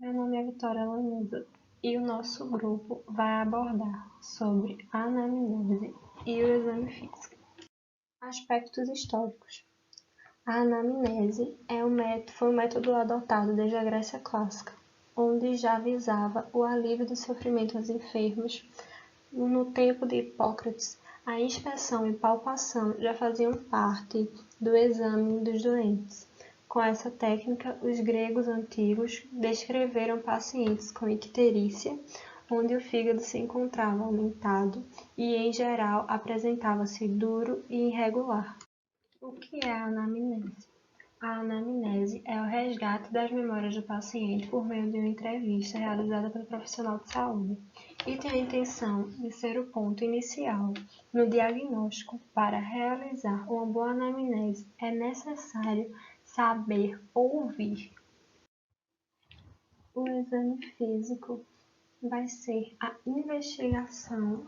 Meu nome é Vitória Lanusa e o nosso grupo vai abordar sobre a anamnese e o exame físico. Aspectos históricos. A anamnese foi um método adotado desde a Grécia Clássica, onde já visava o alívio do sofrimento dos enfermos. No tempo de Hipócrates, a inspeção e palpação já faziam parte do exame dos doentes. Com essa técnica, os gregos antigos descreveram pacientes com icterícia, onde o fígado se encontrava aumentado e, em geral, apresentava-se duro e irregular. O que é a anamnese? A anamnese é o resgate das memórias do paciente por meio de uma entrevista realizada pelo profissional de saúde e tem a intenção de ser o ponto inicial no diagnóstico. Para realizar uma boa anamnese, é necessário saber ouvir. O exame físico vai ser a investigação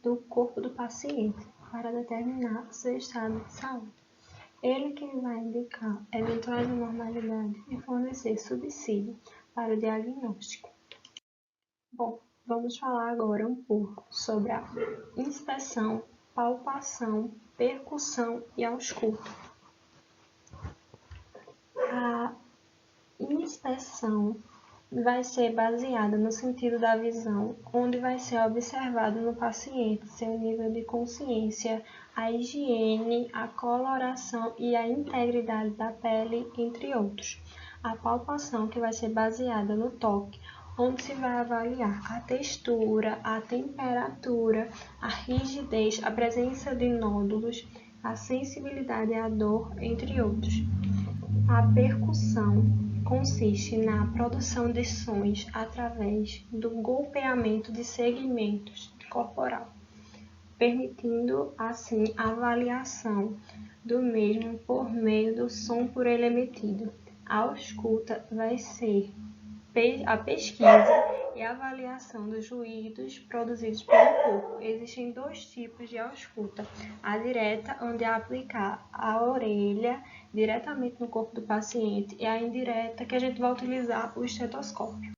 do corpo do paciente para determinar o seu estado de saúde. Ele que vai indicar eventuais anormalidades e fornecer subsídio para o diagnóstico. Bom, vamos falar agora um pouco sobre a inspeção, palpação, percussão e ausculta. A inspeção vai ser baseada no sentido da visão, onde vai ser observado no paciente seu nível de consciência, a higiene, a coloração e a integridade da pele, entre outros. A palpação, que vai ser baseada no toque, onde se vai avaliar a textura, a temperatura, a rigidez, a presença de nódulos, a sensibilidade à dor, entre outros. A percussão consiste na produção de sons através do golpeamento de segmentos corporal, permitindo assim a avaliação do mesmo por meio do som por ele emitido. A ausculta vai ser a pesquisa e a avaliação dos ruídos produzidos pelo corpo. Existem dois tipos de ausculta: a direta, onde é aplicar a orelha diretamente no corpo do paciente, e a indireta, que a gente vai utilizar o estetoscópio.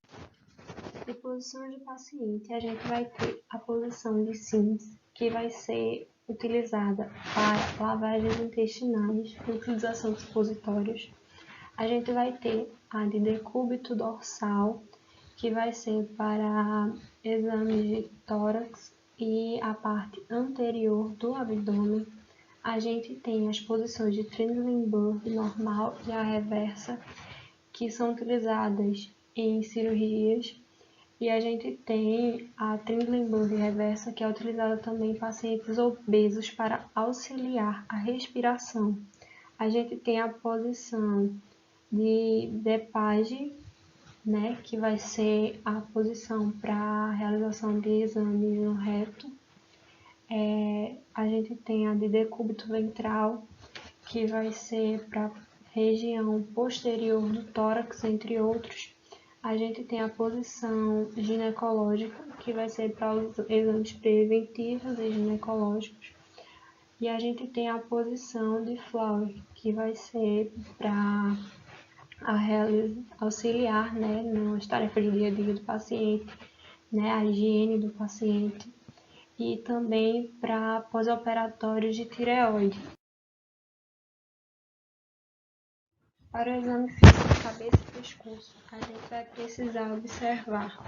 De posições do paciente, a gente vai ter a posição de Sims, que vai ser utilizada para lavagens intestinais, utilização de supositórios. A gente vai ter a de decúbito dorsal, que vai ser para exames de tórax e a parte anterior do abdômen. A gente tem as posições de Trendelenburg normal e a reversa, que são utilizadas em cirurgias. E a gente tem a Trendelenburg reversa, que é utilizada também em pacientes obesos para auxiliar a respiração. A gente tem a posição de Depage, que vai ser a posição para a realização de exames no reto. A gente tem a de decúbito ventral, que vai ser para a região posterior do tórax, entre outros. A gente tem a posição ginecológica, que vai ser para os exames preventivos e ginecológicos. E a gente tem a posição de Flower, que vai ser para auxiliar nas tarefas do dia a dia do paciente, a higiene do paciente, e também para pós-operatórios de tireoide. Para o exame físico de cabeça e pescoço, a gente vai precisar observar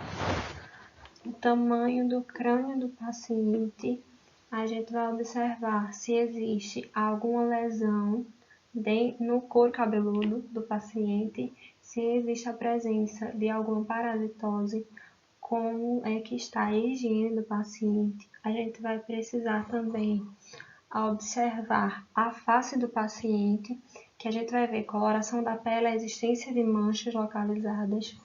o tamanho do crânio do paciente. A gente vai observar se existe alguma lesão no couro cabeludo do paciente, se existe a presença de alguma parasitose, como é que está a higiene do paciente. A gente vai precisar também observar a face do paciente, que a gente vai ver coloração da pele, a existência de manchas localizadas.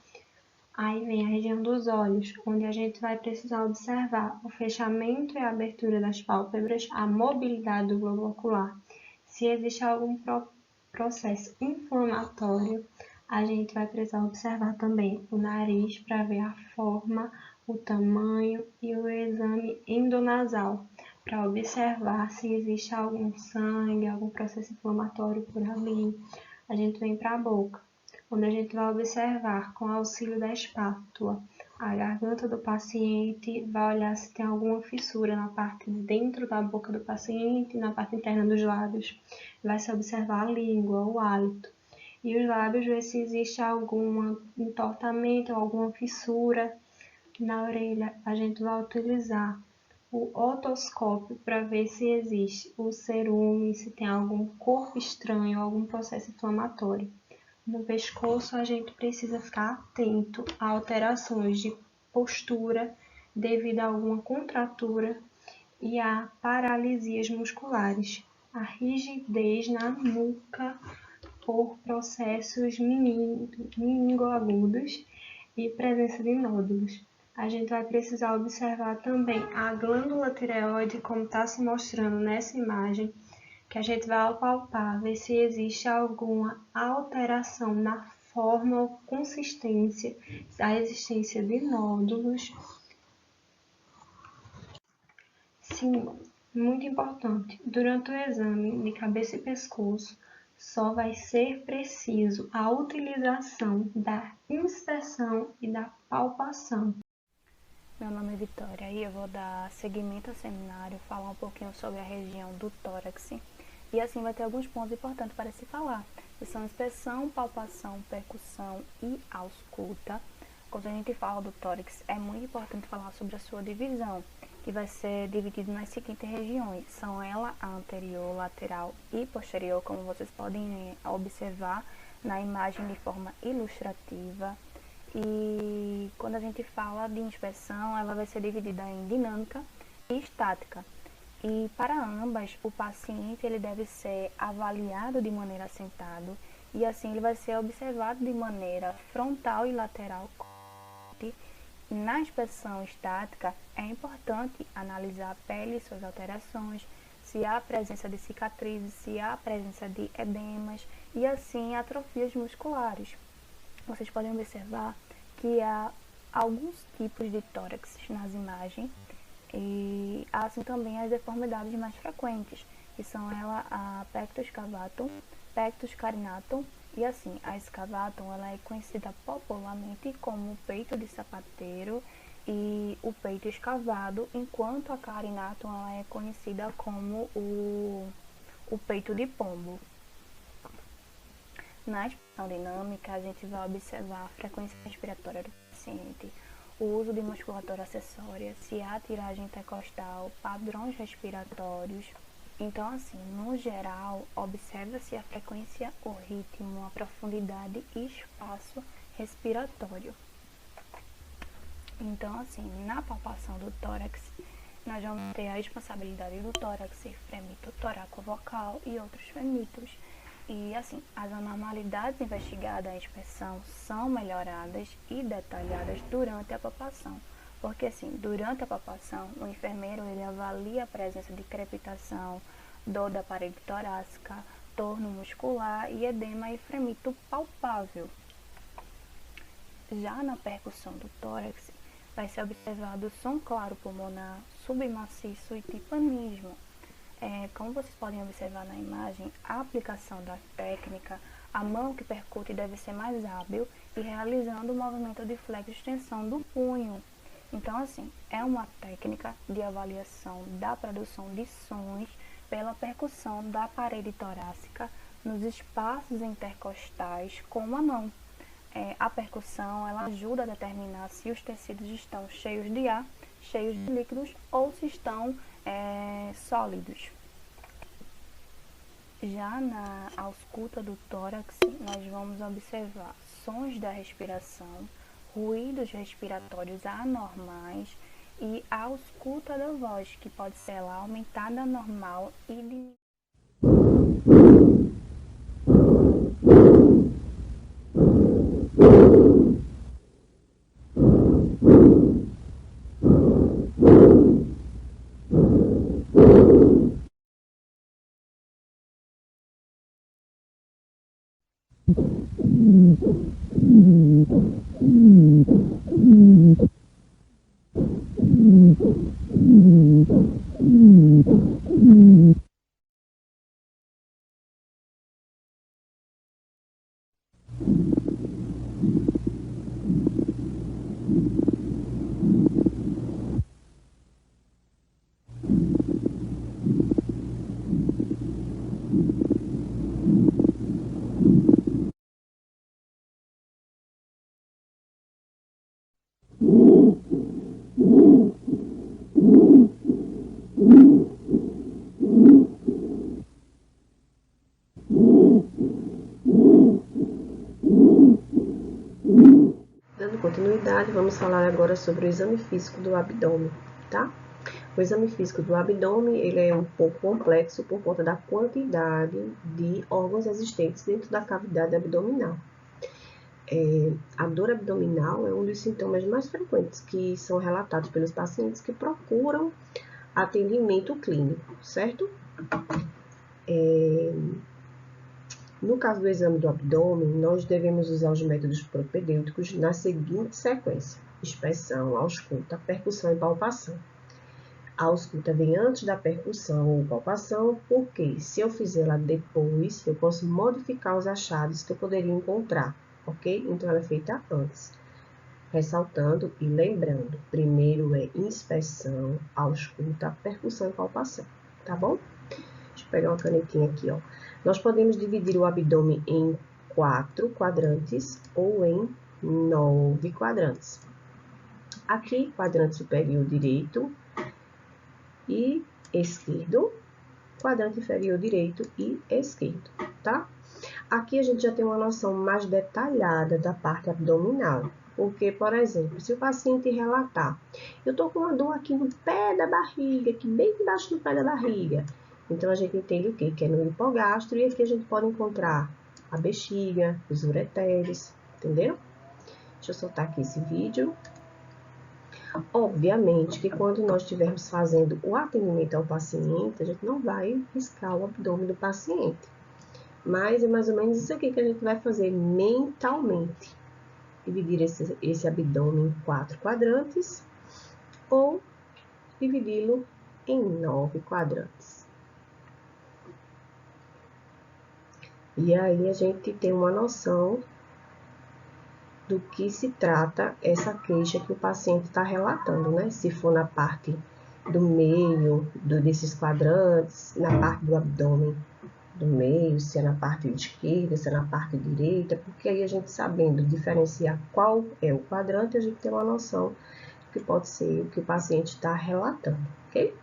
Aí vem a região dos olhos, onde a gente vai precisar observar o fechamento e a abertura das pálpebras, a mobilidade do globo ocular. Se existe algum processo inflamatório, a gente vai precisar observar também o nariz para ver a forma, o tamanho e o exame endonasal, para observar se existe algum sangue, algum processo inflamatório por ali. A gente vem para a boca. onde a gente vai observar com o auxílio da espátula a garganta do paciente, vai olhar se tem alguma fissura na parte de dentro da boca do paciente, na parte interna dos lábios. Vai se observar a língua, o hálito. E os lábios, ver se existe algum entortamento, alguma fissura. Na orelha, a gente vai utilizar o otoscópio para ver se existe o cerume, se tem algum corpo estranho, algum processo inflamatório. No pescoço, a gente precisa ficar atento a alterações de postura devido a alguma contratura e a paralisias musculares, a rigidez na nuca por processos meningoagudos e presença de nódulos. A gente vai precisar observar também a glândula tireoide, como está se mostrando nessa imagem, que a gente vai apalpar, ver se existe alguma alteração na forma ou consistência, a existência de nódulos. Sim, muito importante. Durante o exame de cabeça e pescoço, só vai ser preciso a utilização da inspeção e da palpação. Meu nome é Vitória e eu vou dar seguimento ao seminário, falar um pouquinho sobre a região do tórax e assim vai ter alguns pontos importantes para se falar, que são inspeção, palpação, percussão e ausculta. Quando a gente fala do tórax, é muito importante falar sobre a sua divisão, que vai ser dividido nas seguintes regiões, são ela a anterior, lateral e posterior, como vocês podem observar na imagem de forma ilustrativa. E quando a gente fala de inspeção, ela vai ser dividida em dinâmica e estática. E para ambas, o paciente ele deve ser avaliado de maneira sentado e assim ele vai ser observado de maneira frontal e lateral. Na inspeção estática, é importante analisar a pele e suas alterações, se há presença de cicatrizes, se há presença de edemas e assim atrofias musculares. Vocês podem observar que há alguns tipos de tórax nas imagens e há assim também as deformidades mais frequentes, que são ela a pectus cavatum, pectus carinatum e assim, a excavatum ela é conhecida popularmente como peito de sapateiro e o peito escavado, enquanto a carinatum ela é conhecida como o peito de pombo. Na inspeção dinâmica, a gente vai observar a frequência respiratória do paciente, o uso de musculatura acessória, se há tiragem intercostal, padrões respiratórios. Então, assim, no geral, observa-se a frequência, o ritmo, a profundidade e espaço respiratório. Então, assim, na palpação do tórax, nós vamos ter a expansabilidade do tórax, fremito toracovocal e outros fremitos. E assim, as anormalidades investigadas à inspeção são melhoradas e detalhadas durante a palpação. Porque assim, durante a palpação, o enfermeiro ele avalia a presença de crepitação, dor da parede torácica, torno muscular e edema e fremito palpável. Já na percussão do tórax, vai ser observado som claro pulmonar, submaciço e timpanismo. Como vocês podem observar na imagem, a aplicação da técnica, a mão que percute deve ser mais hábil e realizando o movimento de flexo e extensão do punho. Então, assim, é uma técnica de avaliação da produção de sons pela percussão da parede torácica nos espaços intercostais com a mão. A percussão ela ajuda a determinar se os tecidos estão cheios de ar, cheios de líquidos ou se estão sólidos. Já na ausculta do tórax, nós vamos observar sons da respiração, ruídos respiratórios anormais e a ausculta da voz, que pode ser ela aumentada, normal e diminuída. Dando continuidade, vamos falar agora sobre o exame físico do abdômen, tá? O exame físico do abdômen, ele é um pouco complexo por conta da quantidade de órgãos existentes dentro da cavidade abdominal. A dor abdominal é um dos sintomas mais frequentes que são relatados pelos pacientes que procuram atendimento clínico, certo? No caso do exame do abdômen, nós devemos usar os métodos propedêuticos na seguinte sequência: inspeção, ausculta, percussão e palpação. A ausculta vem antes da percussão ou palpação, porque se eu fizer ela depois, eu posso modificar os achados que eu poderia encontrar, ok? Então, ela é feita antes. Ressaltando e lembrando, primeiro é inspeção, ausculta, percussão e palpação, tá bom? Deixa eu pegar uma canetinha aqui, ó. Nós podemos dividir o abdômen em 4 quadrantes ou em 9 quadrantes. Aqui, quadrante superior direito e esquerdo, quadrante inferior direito e esquerdo, tá? Aqui a gente já tem uma noção mais detalhada da parte abdominal. Porque, por exemplo, se o paciente relatar, eu tô com uma dor aqui no pé da barriga, aqui bem embaixo do pé da barriga. Então, a gente entende o quê? Que é no hipogastro, e aqui a gente pode encontrar a bexiga, os ureteres, entendeu? Deixa eu soltar aqui esse vídeo. Obviamente que quando nós estivermos fazendo o atendimento ao paciente, a gente não vai riscar o abdômen do paciente. Mas é mais ou menos isso aqui que a gente vai fazer mentalmente. Dividir esse abdômen em 4 quadrantes ou dividi-lo em 9 quadrantes. E aí a gente tem uma noção do que se trata essa queixa que o paciente está relatando, né? Se for na parte do meio desses quadrantes, na parte do abdômen do meio, se é na parte esquerda, se é na parte direita, porque aí a gente sabendo diferenciar qual é o quadrante, a gente tem uma noção do que pode ser o que o paciente está relatando, ok?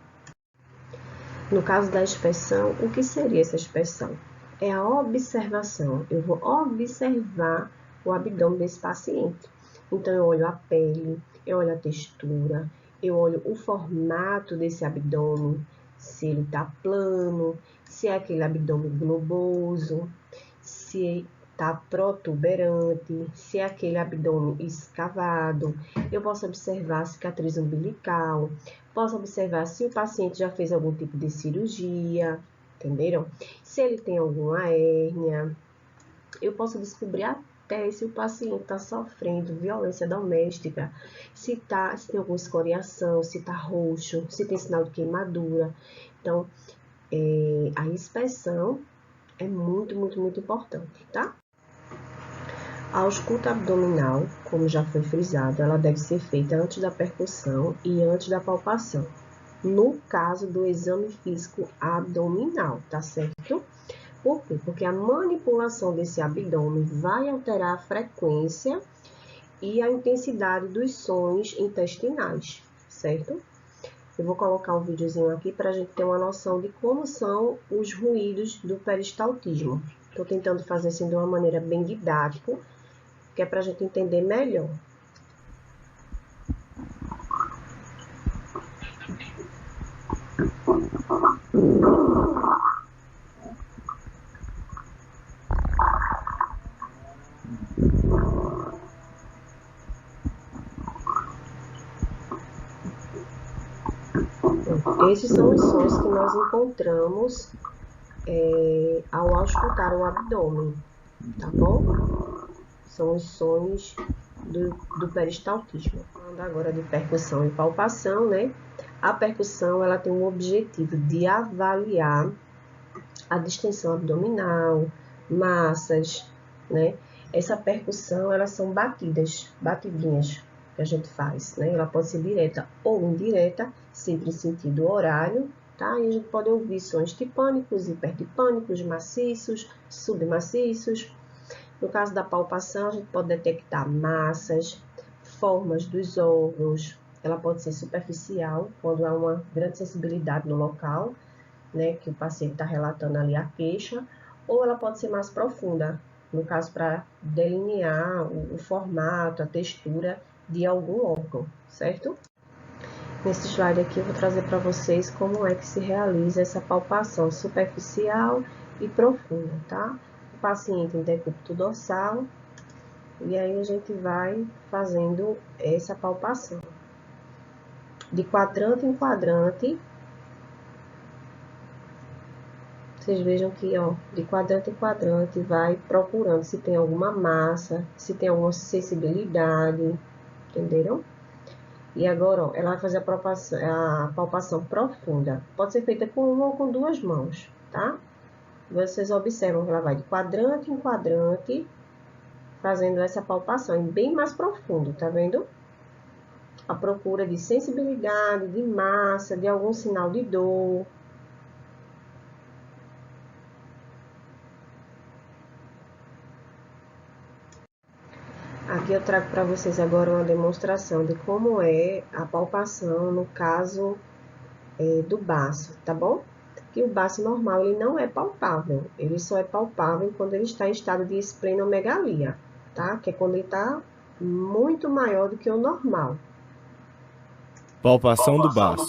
No caso da inspeção, o que seria essa inspeção? É a observação. Eu vou observar o abdômen desse paciente. Então, eu olho a pele, eu olho a textura, eu olho o formato desse abdômen, se ele está plano, se é aquele abdômen globoso, se está protuberante, se é aquele abdômen escavado. Eu posso observar a cicatriz umbilical, posso observar se o paciente já fez algum tipo de cirurgia, entenderam? Se ele tem alguma hérnia, eu posso descobrir até se o paciente está sofrendo violência doméstica, se tem alguma escoriação, se está roxo, se tem sinal de queimadura. Então, a inspeção é muito importante, tá? A ausculta abdominal, como já foi frisado, ela deve ser feita antes da percussão e antes da palpação. No caso do exame físico abdominal, tá certo? Por quê? Porque a manipulação desse abdômen vai alterar a frequência e a intensidade dos sons intestinais, certo? Eu vou colocar um videozinho aqui para a gente ter uma noção de como são os ruídos do peristaltismo. Estou tentando fazer assim de uma maneira bem didática, que é para a gente entender melhor. Esses são os sons que nós encontramos ao auscultar o abdômen, tá bom? São os sons do peristaltismo. Falando agora de percussão e palpação, né? A percussão, ela tem o objetivo de avaliar a distensão abdominal, massas, né? Essa percussão, elas são batidinhas que a gente faz, né? Ela pode ser direta ou indireta, sempre em sentido horário, tá? E a gente pode ouvir sons tipânicos, hipertipânicos, maciços, submaciços. No caso da palpação, a gente pode detectar massas, formas dos órgãos, ela pode ser superficial, quando há uma grande sensibilidade no local, né, que o paciente está relatando ali a queixa, ou ela pode ser mais profunda, no caso, para delinear o formato, a textura de algum órgão, certo? Nesse slide aqui eu vou trazer para vocês como é que se realiza essa palpação superficial e profunda, tá? O paciente em decúbito dorsal, e aí a gente vai fazendo essa palpação. De quadrante em quadrante, vocês vejam que, ó, de quadrante em quadrante vai procurando se tem alguma massa, se tem alguma sensibilidade, entenderam? E agora, ó, ela vai fazer a palpação profunda. Pode ser feita com uma ou com duas mãos, tá? Vocês observam que ela vai de quadrante em quadrante, fazendo essa palpação, bem mais profundo, tá vendo? A procura de sensibilidade, de massa, de algum sinal de dor. Aqui eu trago para vocês agora uma demonstração de como é a palpação no caso do baço, tá bom? Que o baço normal ele não é palpável, ele só é palpável quando ele está em estado de esplenomegalia, tá? Que é quando ele está muito maior do que o normal. Palpação do baço.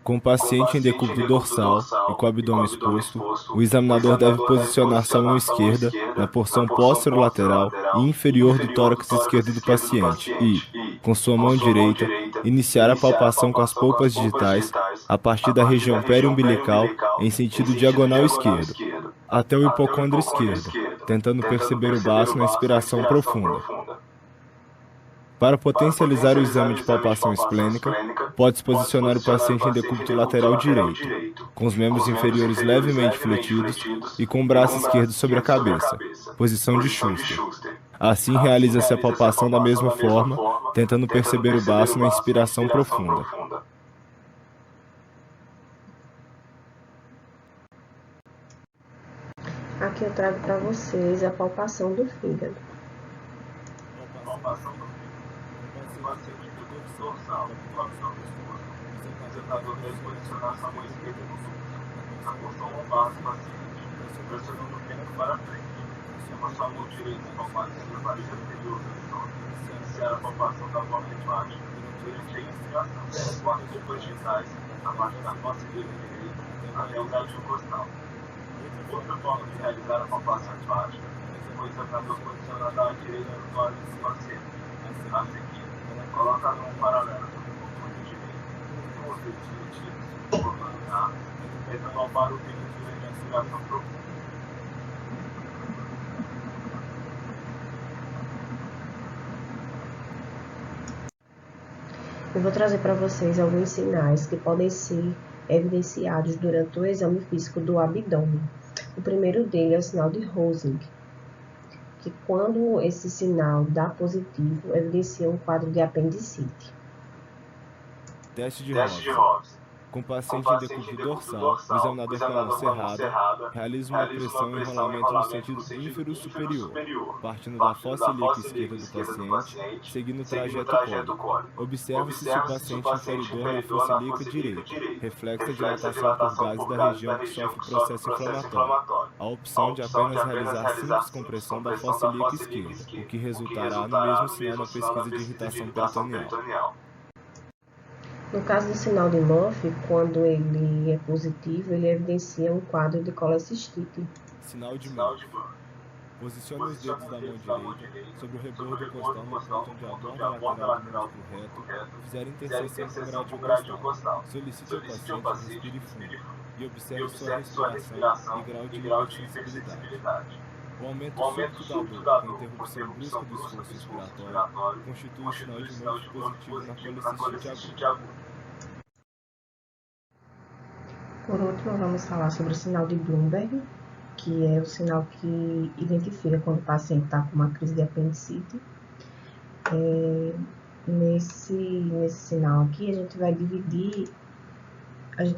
Com o paciente em decúbito dorsal e com o abdômen exposto, o examinador deve posicionar sua mão esquerda na porção posterolateral e inferior do tórax esquerdo do paciente e, com sua mão direita, iniciar a palpação com as polpas digitais a partir da região periumbilical em sentido diagonal esquerdo, até o hipocôndrio esquerdo, tentando perceber o baço na inspiração profunda. Para potencializar o exame de palpação esplênica, pode-se posicionar o paciente em decúbito lateral direito, com os membros inferiores levemente fletidos e com o braço esquerdo sobre a cabeça, posição de Schuster. Assim, realiza-se a palpação da mesma forma, tentando perceber o baço na inspiração profunda. Aqui eu trago para vocês a palpação do fígado. O paciente do dorsal, o abdômen exposto, o examinador deve posicionar sua mão esquerda no fluxo, na porção lombar do paciente, pressionando o pênis para frente. Com a sua mão direita palpar sobre a parede anterior do abdômen, iniciar a palpação da borda de baixo, durante a inspiração, com as polpas digitais, a partir da fossa direita até o gádio costal. Outra forma de realizar a palpação de baixo, o examinador posicionado à direita no tórax do paciente. A seguir, coloca a mão paralela sobre o contorno direito, com o dedo seletivo, formando a tenta palpar o pênis durante a inspiração profunda. Eu vou trazer para vocês alguns sinais que podem ser evidenciados durante o exame físico do abdômen. O primeiro dele é o sinal de Rosling, que quando esse sinal dá positivo, evidencia um quadro de apendicite. Teste de Hobbs. Com o paciente em decúbito dorsal, o examinador com a mão cerrada realiza uma pressão e enrolamento no sentido ínfero superior, partindo da fossa ilíaca esquerda do paciente, seguindo o trajeto cólico. Observe-se se o paciente inferidor na fossa ilíaca direita, reflexa a dilatação por gases da região que sofre processo inflamatório. A opção de apenas realizar simples compressão da fossa ilíaca esquerda, o que resultará no mesmo sinal na pesquisa de irritação peritoneal. No caso do sinal de Murphy, quando ele é positivo, ele evidencia um quadro de colecistite. Sinal de Murphy. Posicione os dedos da mão direita sobre o rebordo costal no ponto onde a borda lateral do músculo reto fizer interseção com o grádio costal. Solicite ao paciente respire fundo e observe sua respiração e grau de hipersensibilidade. O aumento súbito da dor com interrupção brusca do esforço respiratório constitui um sinal de Murphy positivo na colecistite aguda. Por último, vamos falar sobre o sinal de Bloomberg, que é o sinal que identifica quando o paciente está com uma crise de apendicite. Nesse sinal aqui, a gente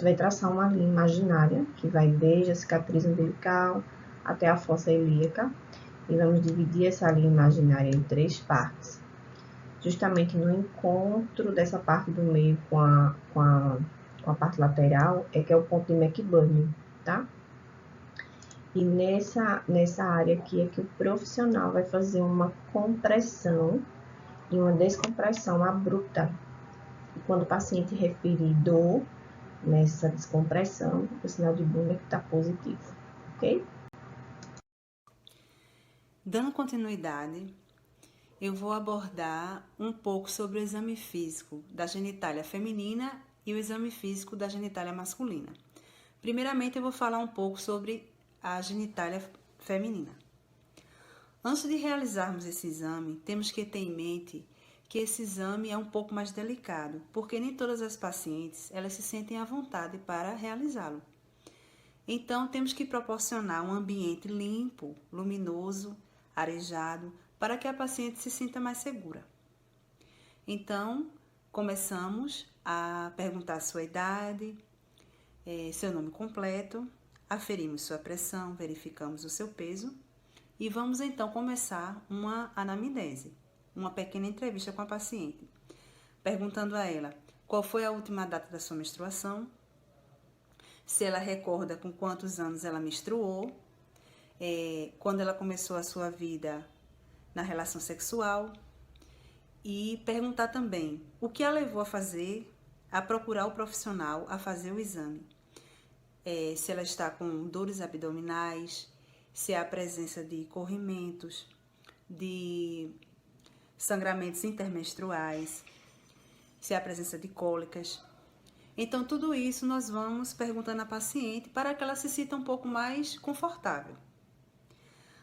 vai traçar uma linha imaginária, que vai desde a cicatriz umbilical até a fossa ilíaca, e vamos dividir essa linha imaginária em 3 partes. justamente no encontro dessa parte do meio com a parte lateral, que é o ponto de McBurney, tá? E nessa área aqui é que o profissional vai fazer uma compressão e uma descompressão abrupta. E quando o paciente referir dor nessa descompressão, o sinal de Brunner está positivo, ok? Dando continuidade, eu vou abordar um pouco sobre o exame físico da genitália feminina e o exame físico da genitália masculina. Primeiramente, eu vou falar um pouco sobre a genitália feminina. Antes de realizarmos esse exame, temos que ter em mente que esse exame é um pouco mais delicado, porque nem todas as pacientes elas se sentem à vontade para realizá-lo. Então, temos que proporcionar um ambiente limpo, luminoso, arejado, para que a paciente se sinta mais segura. Então, começamos a perguntar sua idade, seu nome completo, aferimos sua pressão, verificamos o seu peso e vamos então começar uma anamnese, uma pequena entrevista com a paciente, perguntando a ela qual foi a última data da sua menstruação, se ela recorda com quantos anos ela menstruou, quando ela começou a sua vida na relação sexual e perguntar também o que a levou a procurar o profissional, a fazer o exame. Se ela está com dores abdominais, se há presença de corrimentos, de sangramentos intermenstruais, se há presença de cólicas. Então, tudo isso nós vamos perguntando à paciente para que ela se sinta um pouco mais confortável.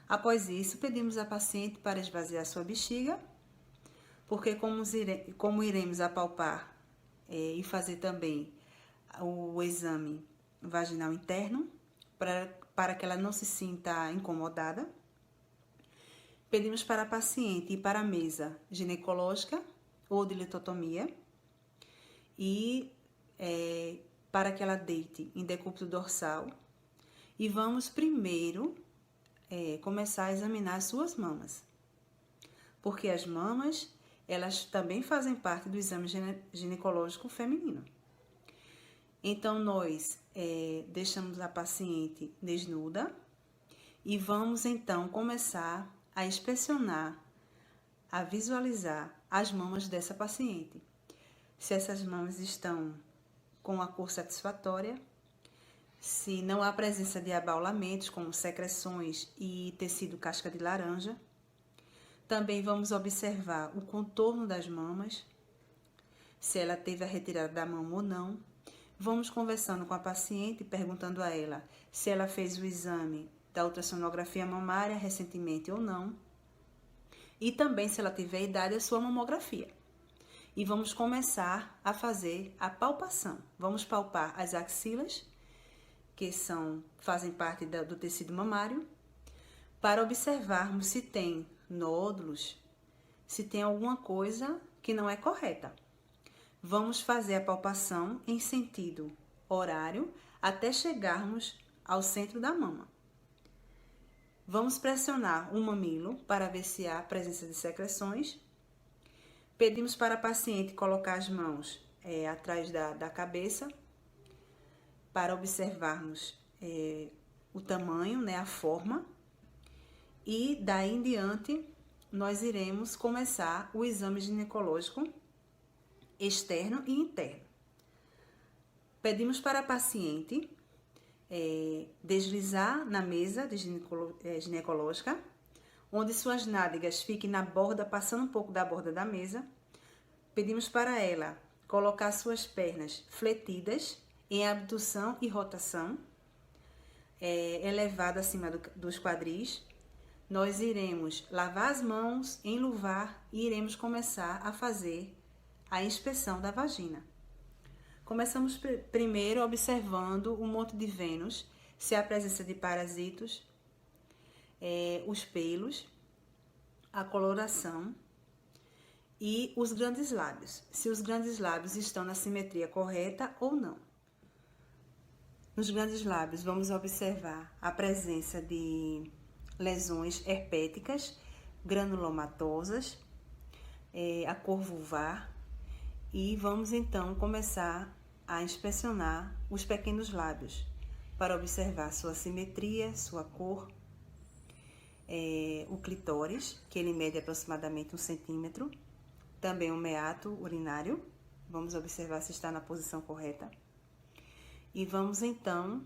Após isso, pedimos à paciente para esvaziar sua bexiga, porque como iremos apalpar e fazer também o exame vaginal interno, para que ela não se sinta incomodada, pedimos para a paciente ir para a mesa ginecológica ou de litotomia e para que ela deite em decúbito dorsal e vamos primeiro começar a examinar as suas mamas, porque as mamas elas também fazem parte do exame ginecológico feminino. Então, nós deixamos a paciente desnuda e vamos então começar a inspecionar, a visualizar as mamas dessa paciente. Se essas mamas estão com a cor satisfatória, se não há presença de abaulamentos, como secreções e tecido casca de laranja. Também vamos observar o contorno das mamas, se ela teve a retirada da mama ou não. Vamos conversando com a paciente, perguntando a ela se ela fez o exame da ultrassonografia mamária recentemente ou não. E também, se ela tiver idade, a sua mamografia. E vamos começar a fazer a palpação. Vamos palpar as axilas, que fazem parte do tecido mamário, para observarmos se tem nódulos, se tem alguma coisa que não é correta. Vamos fazer a palpação em sentido horário até chegarmos ao centro da mama. Vamos pressionar o mamilo para ver se há presença de secreções. Pedimos para a paciente colocar as mãos atrás da cabeça para observarmos o tamanho, a forma. E daí em diante, nós iremos começar o exame ginecológico externo e interno. Pedimos para a paciente deslizar na mesa ginecológica, onde suas nádegas fiquem na borda, passando um pouco da borda da mesa. Pedimos para ela colocar suas pernas fletidas em abdução e rotação, elevada acima dos quadris. Nós iremos lavar as mãos, enluvar e iremos começar a fazer a inspeção da vagina. Começamos primeiro observando o monte de Vênus, se há presença de parasitos, os pelos, a coloração e os grandes lábios, se os grandes lábios estão na simetria correta ou não. Nos grandes lábios vamos observar a presença de lesões herpéticas, granulomatosas, a cor vulvar e vamos então começar a inspecionar os pequenos lábios para observar sua simetria, sua cor, o clitóris, que ele mede aproximadamente 1 centímetro, também o meato urinário, vamos observar se está na posição correta. E vamos então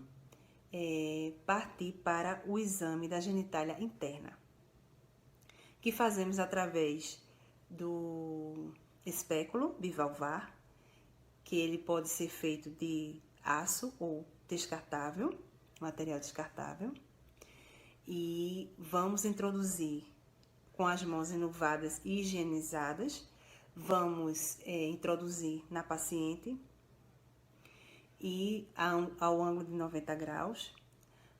partir para o exame da genitália interna, que fazemos através do espéculo bivalvar, que ele pode ser feito de aço ou descartável, material descartável. E vamos introduzir com as mãos enuvadas e higienizadas, vamos introduzir na paciente e ao ângulo de 90 graus,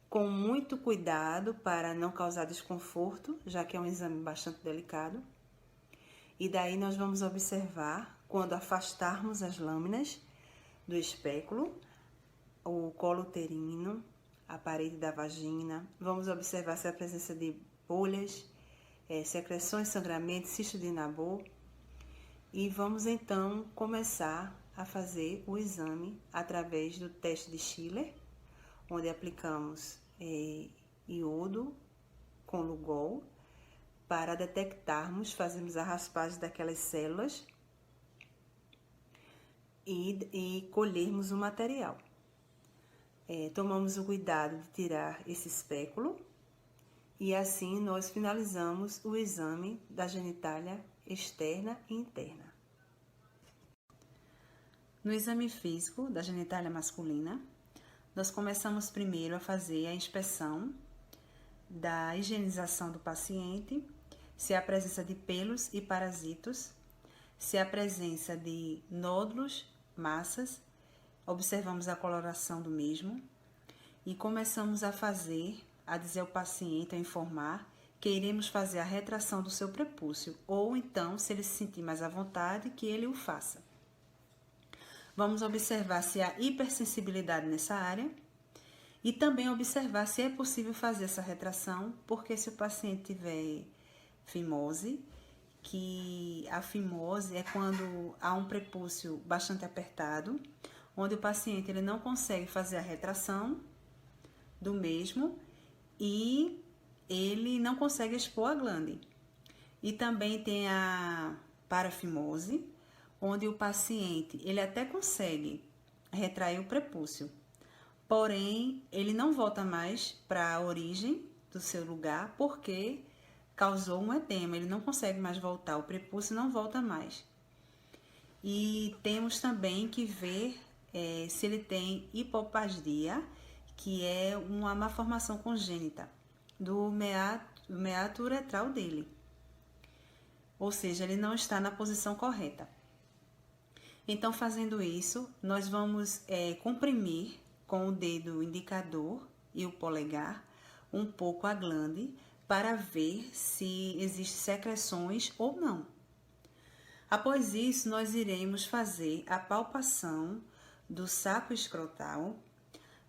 com muito cuidado para não causar desconforto, já que é um exame bastante delicado. E daí nós vamos observar, quando afastarmos as lâminas do espéculo, o colo uterino, a parede da vagina, vamos observar se há presença de bolhas, secreções, sangramento, cisto de Nabor, e vamos então começar a fazer o exame através do teste de Schiller, onde aplicamos iodo com Lugol para detectarmos, fazemos a raspagem daquelas células e colhermos o material. Tomamos o cuidado de tirar esse espéculo e assim nós finalizamos o exame da genitália externa e interna. No exame físico da genitália masculina, nós começamos primeiro a fazer a inspeção da higienização do paciente, se há presença de pelos e parasitos, se há presença de nódulos, massas, observamos a coloração do mesmo e começamos a dizer ao paciente, a informar que iremos fazer a retração do seu prepúcio, ou então, se ele se sentir mais à vontade, que ele o faça. Vamos observar se há hipersensibilidade nessa área e também observar se é possível fazer essa retração, porque se o paciente tiver fimose, que a fimose é quando há um prepúcio bastante apertado, onde o paciente ele não consegue fazer a retração do mesmo e ele não consegue expor a glande. E também tem a parafimose, onde o paciente ele até consegue retrair o prepúcio, porém ele não volta mais para a origem do seu lugar porque causou um edema, ele não consegue mais voltar, o prepúcio não volta mais. E temos também que ver se ele tem hipoplasdia, que é uma malformação congênita do meato uretral dele, ou seja, ele não está na posição correta. Então, fazendo isso, nós vamos comprimir com o dedo indicador e o polegar um pouco a glande para ver se existem secreções ou não. Após isso, nós iremos fazer a palpação do saco escrotal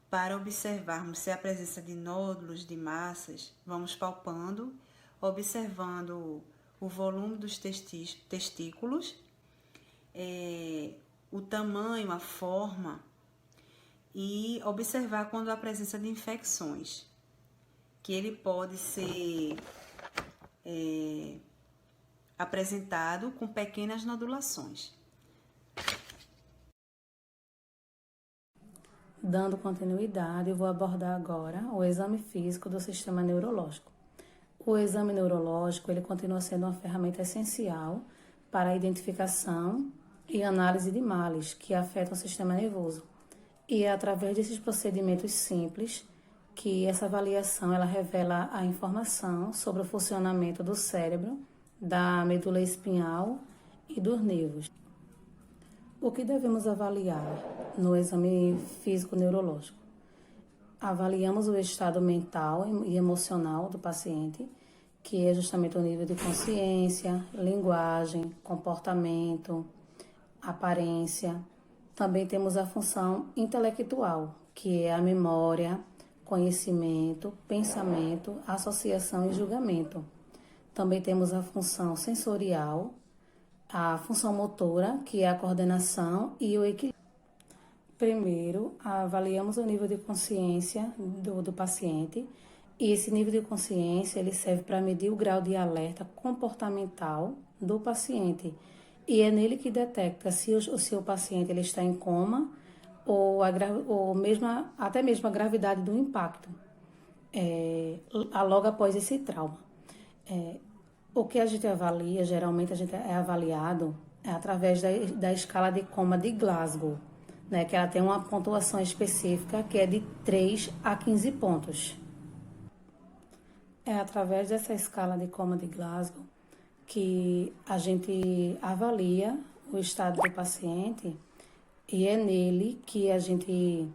para observarmos se há presença de nódulos, de massas. Vamos palpando, observando o volume dos testículos, o tamanho, a forma, e observar quando há presença de infecções, que ele pode ser apresentado com pequenas nodulações. Dando continuidade, eu vou abordar agora o exame físico do sistema neurológico. O exame neurológico ele continua sendo uma ferramenta essencial para a identificação e análise de males que afetam o sistema nervoso. E é através desses procedimentos simples que essa avaliação ela revela a informação sobre o funcionamento do cérebro, da medula espinhal e dos nervos. O que devemos avaliar no exame físico neurológico? Avaliamos o estado mental e emocional do paciente, que é justamente o nível de consciência, linguagem, comportamento, aparência. Também temos a função intelectual, que é a memória, conhecimento, pensamento, associação e julgamento. Também temos a função sensorial, a função motora, que é a coordenação e o equilíbrio. Primeiro, avaliamos o nível de consciência do paciente, e esse nível de consciência ele serve para medir o grau de alerta comportamental do paciente, e é nele que detecta se o seu paciente ele está em coma ou até mesmo a gravidade do impacto logo após esse trauma. O que a gente avalia, geralmente a gente é avaliado através da escala de coma de Glasgow, né, que ela tem uma pontuação específica que é de 3 a 15 pontos. É através dessa escala de coma de Glasgow que a gente avalia o estado do paciente, e é nele que a gente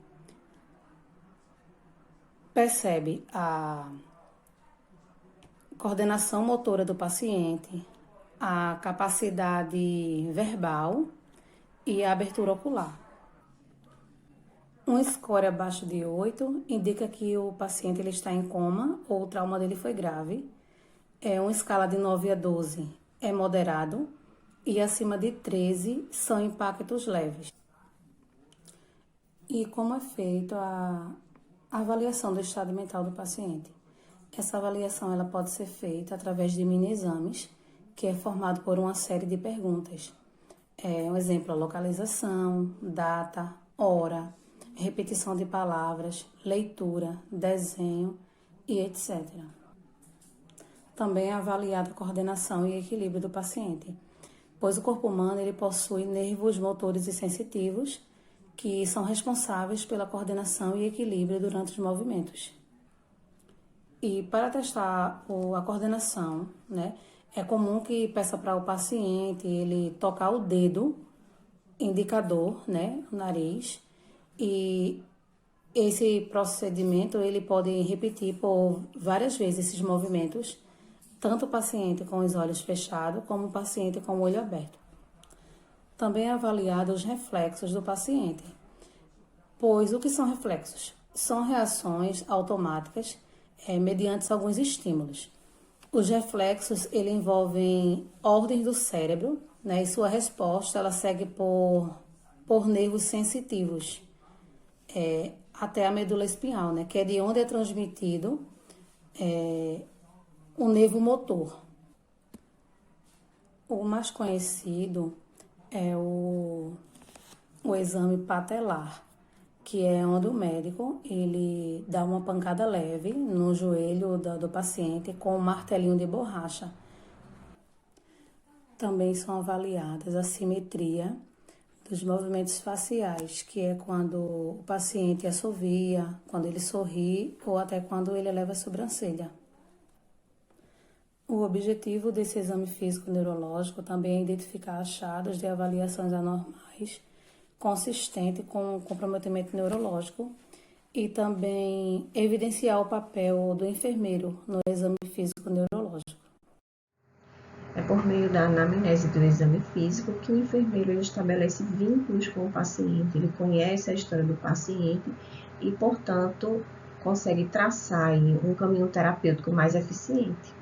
percebe a coordenação motora do paciente, a capacidade verbal e a abertura ocular. Um score abaixo de 8 indica que o paciente ele está em coma ou o trauma dele foi grave. Uma escala de 9 a 12 é moderado e acima de 13 são impactos leves. E como é feita a avaliação do estado mental do paciente? Essa avaliação ela pode ser feita através de mini-exames, que é formado por uma série de perguntas. Um exemplo, a localização, data, hora, repetição de palavras, leitura, desenho e etc. Também é avaliada a coordenação e equilíbrio do paciente, pois o corpo humano ele possui nervos motores e sensitivos que são responsáveis pela coordenação e equilíbrio durante os movimentos. E para testar a coordenação, né, é comum que peça para o paciente ele tocar o dedo indicador, né, o nariz, e esse procedimento ele pode repetir por várias vezes esses movimentos, tanto o paciente com os olhos fechados como o paciente com o olho aberto. Também é avaliado os reflexos do paciente, pois o que são reflexos? São reações automáticas mediante alguns estímulos. Os reflexos ele envolvem ordens do cérebro, né, e sua resposta ela segue por nervos sensitivos até a medula espinhal, né, que é de onde é transmitido o nervo motor. O mais conhecido é o exame patelar, que é onde o médico ele dá uma pancada leve no joelho do paciente com um martelinho de borracha. Também são avaliadas a simetria dos movimentos faciais, que é quando o paciente assovia, quando ele sorri ou até quando ele eleva a sobrancelha. O objetivo desse exame físico neurológico também é identificar achados de avaliações anormais consistente com comprometimento neurológico e também evidenciar o papel do enfermeiro no exame físico neurológico. É por meio da anamnese do exame físico que o enfermeiro ele estabelece vínculos com o paciente, ele conhece a história do paciente e, portanto, consegue traçar aí um caminho terapêutico mais eficiente.